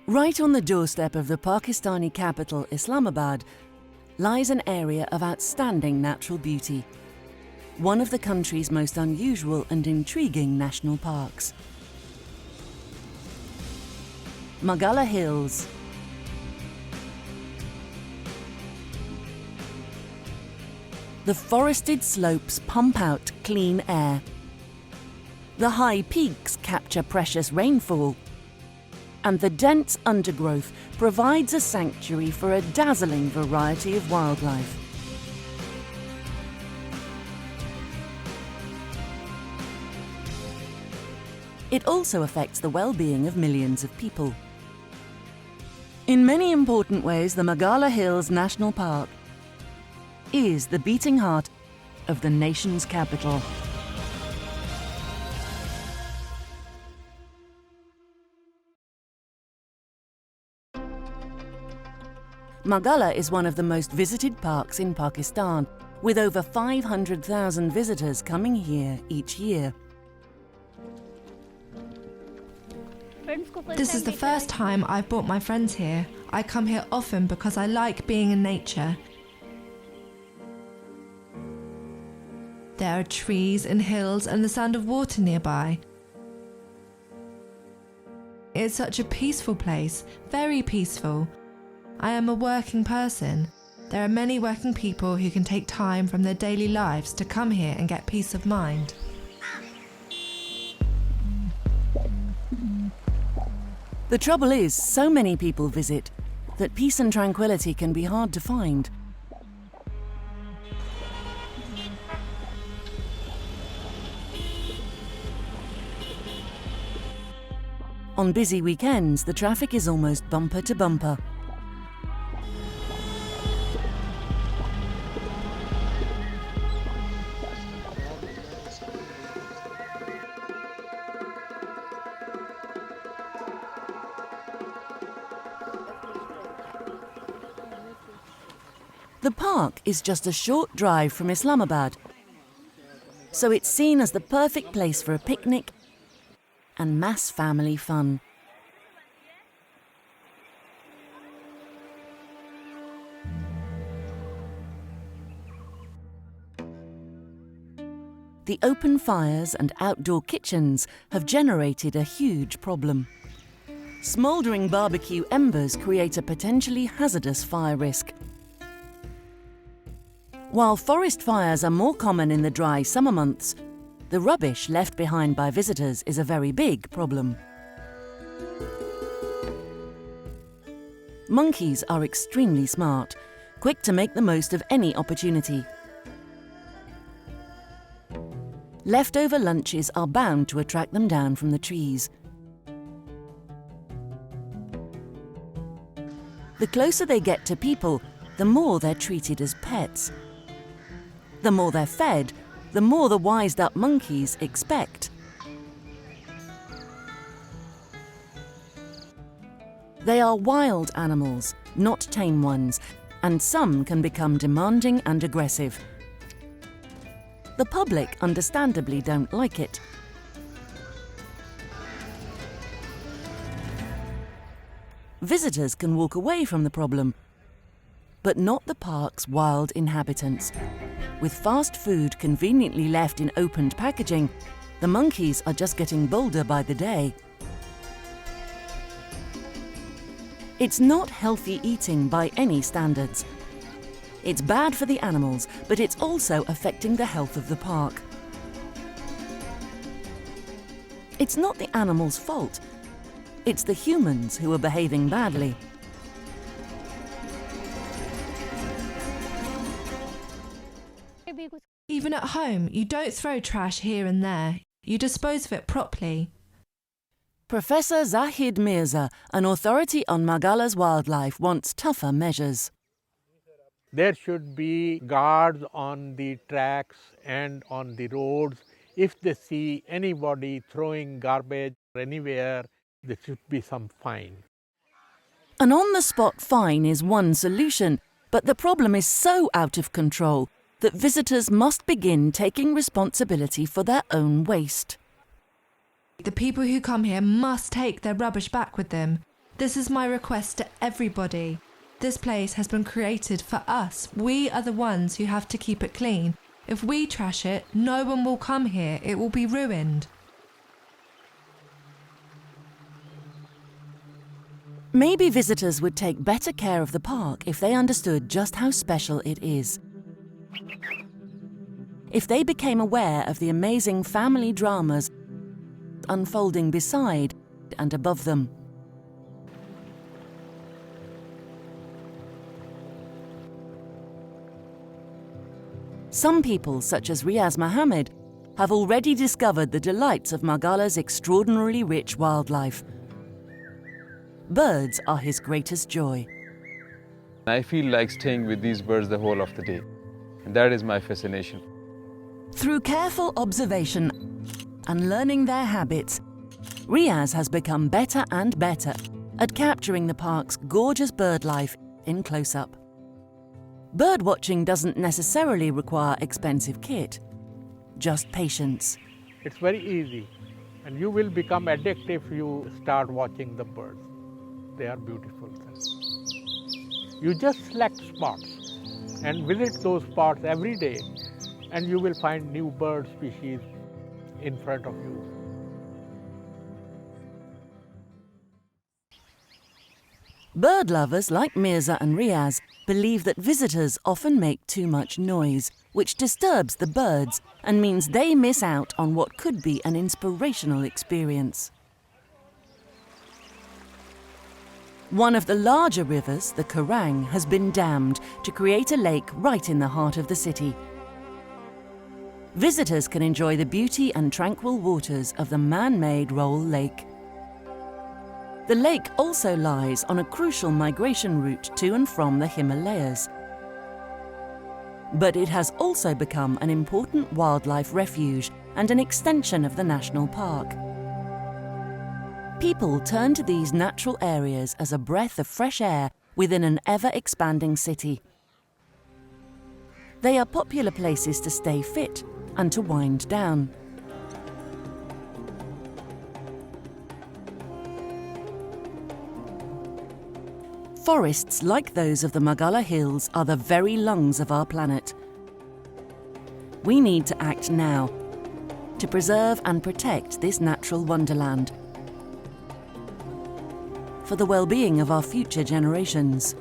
Right on the doorstep of the Pakistani capital, Islamabad, lies an area of outstanding natural beauty, one of the country's most unusual and intriguing national parks. Margalla Hills. The forested slopes pump out clean air. The high peaks capture precious rainfall. And the dense undergrowth provides a sanctuary for a dazzling variety of wildlife. It also affects the well-being of millions of people. In many important ways, the Margalla Hills National Park is the beating heart of the nation's capital. Margalla is one of the most visited parks in Pakistan, with over 500,000 visitors coming here each year. This is the first time I've brought my friends here. I come here often because I like being in nature. There are trees and hills and the sound of water nearby. It's such a peaceful place, very peaceful. I am a working person. There are many working people who can take time from their daily lives to come here and get peace of mind. The trouble is, so many people visit that peace and tranquility can be hard to find. On busy weekends, the traffic is almost bumper to bumper. The park is just a short drive from Islamabad, so it's seen as the perfect place for a picnic and mass family fun. The open fires and outdoor kitchens have generated a huge problem. Smouldering barbecue embers create a potentially hazardous fire risk. While forest fires are more common in the dry summer months, the rubbish left behind by visitors is a very big problem. Monkeys are extremely smart, quick to make the most of any opportunity. Leftover lunches are bound to attract them down from the trees. The closer they get to people, the more they're treated as pets. The more they're fed, the more the wised-up monkeys expect. They are wild animals, not tame ones, and some can become demanding and aggressive. The public understandably don't like it. Visitors can walk away from the problem, but not the park's wild inhabitants. With fast food conveniently left in opened packaging, the monkeys are just getting bolder by the day. It's not healthy eating by any standards. It's bad for the animals, but it's also affecting the health of the park. It's not the animals' fault. It's the humans who are behaving badly. Even at home, you don't throw trash here and there. You dispose of it properly. Professor Zahid Mirza, an authority on Margalla's wildlife, wants tougher measures. There should be guards on the tracks and on the roads. If they see anybody throwing garbage anywhere, there should be some fine. An on-the-spot fine is one solution, but the problem is so out of control that visitors must begin taking responsibility for their own waste. The people who come here must take their rubbish back with them. This is my request to everybody. This place has been created for us. We are the ones who have to keep it clean. If we trash it, no one will come here. It will be ruined. Maybe visitors would take better care of the park if they understood just how special it is. If they became aware of the amazing family dramas unfolding beside and above them. Some people, such as Riaz Mohammed, have already discovered the delights of Margalla's extraordinarily rich wildlife. Birds are his greatest joy. I feel like staying with these birds the whole of the day, and that is my fascination. Through careful observation and learning their habits, Riaz has become better and better at capturing the park's gorgeous bird life in close-up. Birdwatching doesn't necessarily require expensive kit, just patience. It's very easy, and you will become addicted if you start watching the birds. They are beautiful things. You just select spots and visit those spots every day, and you will find new bird species in front of you. Bird lovers like Mirza and Riaz believe that visitors often make too much noise, which disturbs the birds and means they miss out on what could be an inspirational experience. One of the larger rivers, the Kerrang, has been dammed to create a lake right in the heart of the city. Visitors can enjoy the beauty and tranquil waters of the man-made Roll Lake. The lake also lies on a crucial migration route to and from the Himalayas. But it has also become an important wildlife refuge and an extension of the national park. People turn to these natural areas as a breath of fresh air within an ever-expanding city. They are popular places to stay fit and to wind down. Forests like those of the Margalla Hills are the very lungs of our planet. We need to act now to preserve and protect this natural wonderland for the well-being of our future generations.